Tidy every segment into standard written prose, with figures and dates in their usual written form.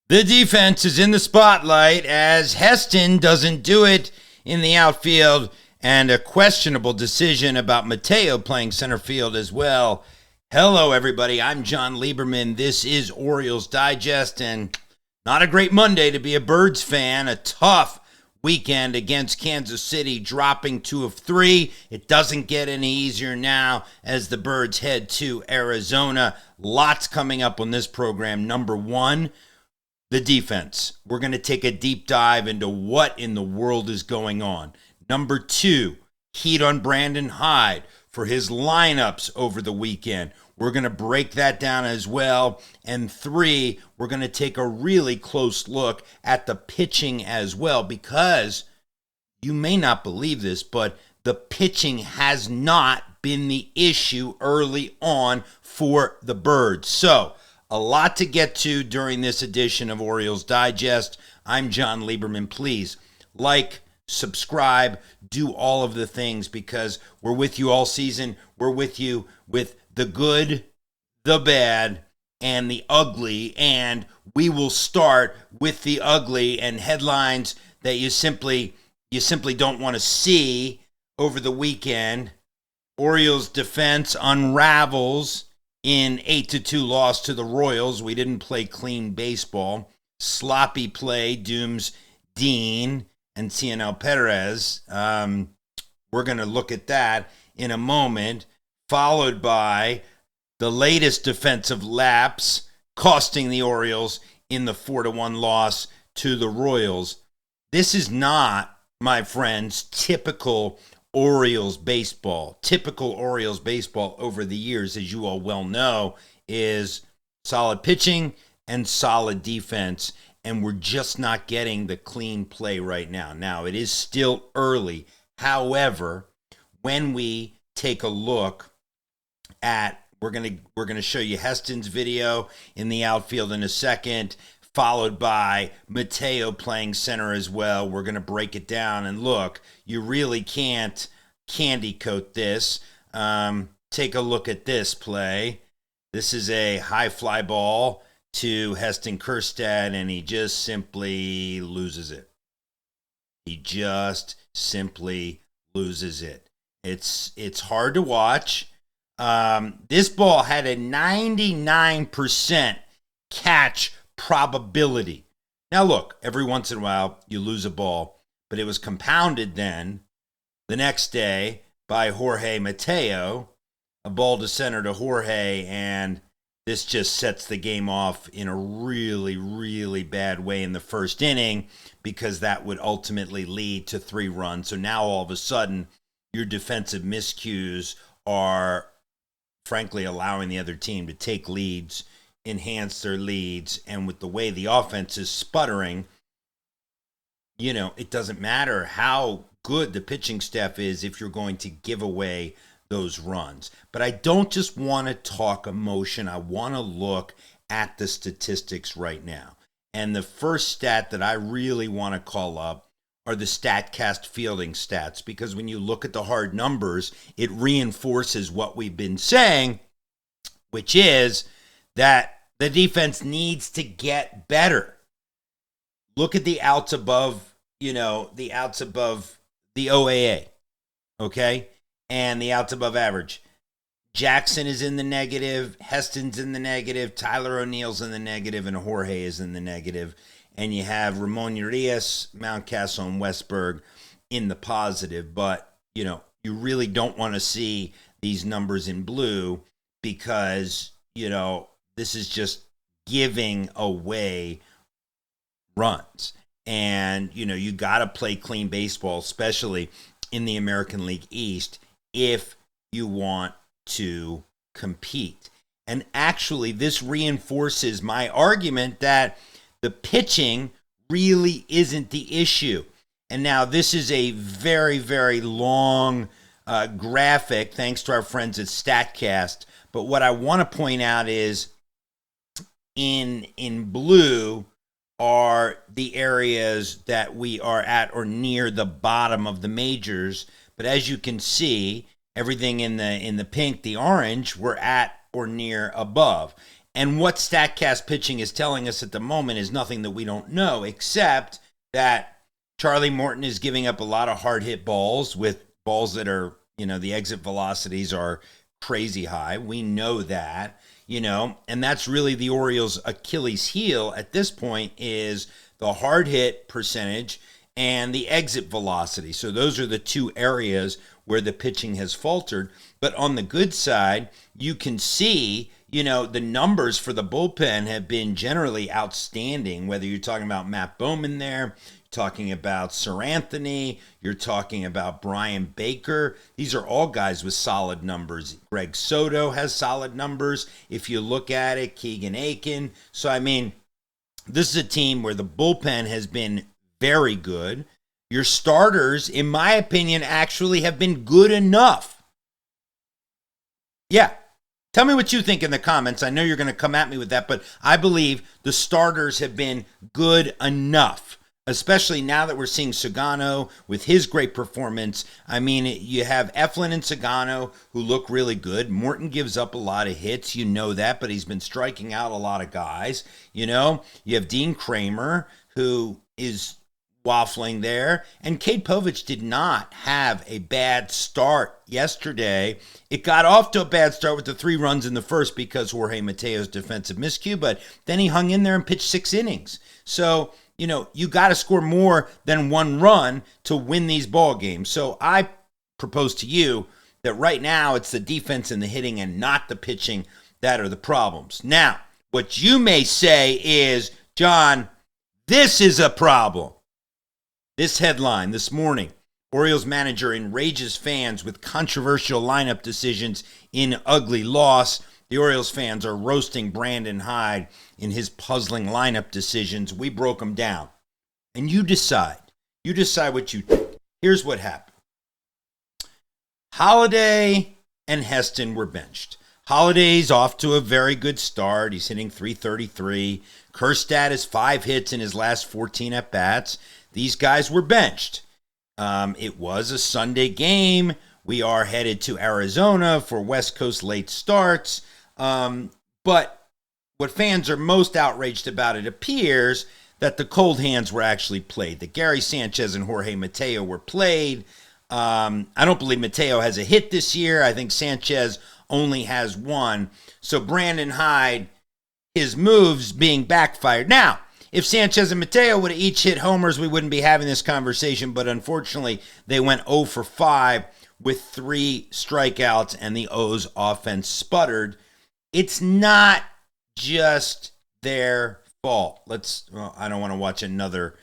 The defense is in the spotlight as Heston doesn't do it in the outfield, and a questionable decision about Mateo playing center field as well. Hello, everybody. I'm Jon Leiberman. This is Orioles Digest, and not a great Monday to be a Birds fan. A tough weekend against Kansas City, dropping 2 of 3. It doesn't get any easier now as the Birds head to Arizona. Lots coming up on this program. Number one, the defense. We're going to take a deep dive into what in the world is going on. Number two, heat on Brandon Hyde for his lineups over the weekend. We're going to break that down as well. And three, we're going to take a really close look at the pitching as well, because you may not believe this, but the pitching has not been the issue early on for the Birds. So, a lot to get to during this edition of Orioles Digest. I'm Jon Leiberman. Please like, subscribe, do all of the things, because we're with you all season. We're with you with the good, the bad, and the ugly. And we will start with the ugly and headlines that you simply don't want to see over the weekend. Orioles defense unravels in 8-2 loss to the Royals. We didn't play clean baseball. Sloppy play dooms Dean and Cionel Perez. We're going to look at that in a moment, followed by the latest defensive lapse costing the Orioles in the 4-1 loss to the Royals. This is not, my friends, typical Orioles baseball. Typical Orioles baseball over the years, as you all well know, is solid pitching and solid defense, and we're just not getting the clean play right now. Now, it is still early. However, when we take a look at, we're gonna show you Heston's video in the outfield in a second, followed by Mateo playing center as well. We're going to break it down, and look, you really can't candy coat this. Take a look at this play. This is a high fly ball to Heston Kjerstad, and he just simply loses it. He just simply loses it. It's hard to watch. This ball had a 99% catch probability. Now look, every once in a while you lose a ball, but it was compounded then the next day by Jorge Mateo, a ball to center to Jorge, and this just sets the game off in a really, really bad way in the first inning, because that would ultimately lead to 3 runs. So now all of a sudden your defensive miscues are frankly allowing the other team to take leads, enhance their leads, and with the way the offense is sputtering, it doesn't matter how good the pitching staff is if you're going to give away those runs. But I don't just want to talk emotion. I want to look at the statistics right now. And the first stat that I really want to call up are the StatCast fielding stats, because when you look at the hard numbers, it reinforces what we've been saying, which is that the defense needs to get better. Look at the outs above, the outs above the OAA, okay? And the outs above average. Jackson is in the negative, Heston's in the negative, Tyler O'Neill's in the negative, and Jorge is in the negative. And you have Ramon Urias, Mountcastle, and Westberg in the positive. But, you really don't want to see these numbers in blue, because, this is just giving away runs. And, you got to play clean baseball, especially in the American League East, if you want to compete. And actually, this reinforces my argument that the pitching really isn't the issue. And now this is a very, very long graphic, thanks to our friends at StatCast. But what I want to point out is in blue are the areas that we are at or near the bottom of the majors. But as you can see, everything in the pink, the orange, we're at or near above. And what StatCast pitching is telling us at the moment is nothing that we don't know, except that Charlie Morton is giving up a lot of hard hit balls with balls that are, the exit velocities are crazy high. We know that, and that's really the Orioles' Achilles heel at this point is the hard hit percentage and the exit velocity. So those are the two areas where the pitching has faltered. But on the good side, you can see, the numbers for the bullpen have been generally outstanding, whether you're talking about Matt Bowman there, talking about Sir Anthony, you're talking about Brian Baker. These are all guys with solid numbers. Greg Soto has solid numbers. If you look at it, Keegan Aiken. So, this is a team where the bullpen has been very good. Your starters, in my opinion, actually have been good enough. Yeah. Tell me what you think in the comments. I know you're going to come at me with that, but I believe the starters have been good enough, especially now that we're seeing Sagano with his great performance. You have Eflin and Sagano who look really good. Morton gives up a lot of hits, that, but he's been striking out a lot of guys. You have Dean Kramer who is waffling there, and Cade Povich did not have a bad start yesterday. It got off to a bad start with the 3 runs in the first because Jorge Mateo's defensive miscue, but then he hung in there and pitched 6 innings. So, you got to score more than 1 run to win these ball games. So I propose to you that right now it's the defense and the hitting and not the pitching that are the problems. Now, what you may say is, John, this is a problem. This headline this morning, Orioles manager enrages fans with controversial lineup decisions in ugly loss. The Orioles fans are roasting Brandon Hyde in his puzzling lineup decisions. We broke them down. And you decide. You decide what you think. Here's what happened. Holliday and Heston were benched. Holliday's off to a very good start. He's hitting .333. Kjerstad has 5 hits in his last 14 at-bats. These guys were benched. It was a Sunday game. We are headed to Arizona for West Coast late starts. But what fans are most outraged about, it appears, that the cold hands were actually played. That Gary Sanchez and Jorge Mateo were played. I don't believe Mateo has a hit this year. I think Sanchez only has 1. So Brandon Hyde, his moves being backfired. Now, if Sanchez and Mateo would have each hit homers, we wouldn't be having this conversation. But unfortunately, they went 0 for 5 with 3 strikeouts, and the O's offense sputtered. It's not just their fault. I don't want to watch another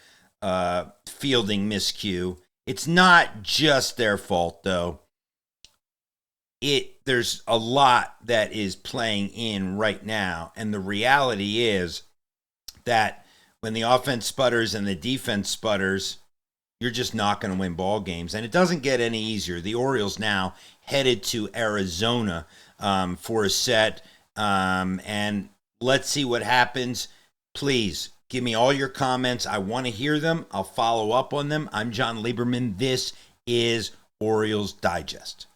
fielding miscue. It's not just their fault, though. There's a lot that is playing in right now, and the reality is that when the offense sputters and the defense sputters, you're just not going to win ball games. And it doesn't get any easier. The Orioles now headed to Arizona for a set. And let's see what happens. Please give me all your comments. I want to hear them. I'll follow up on them. I'm Jon Leiberman. This is Orioles Digest.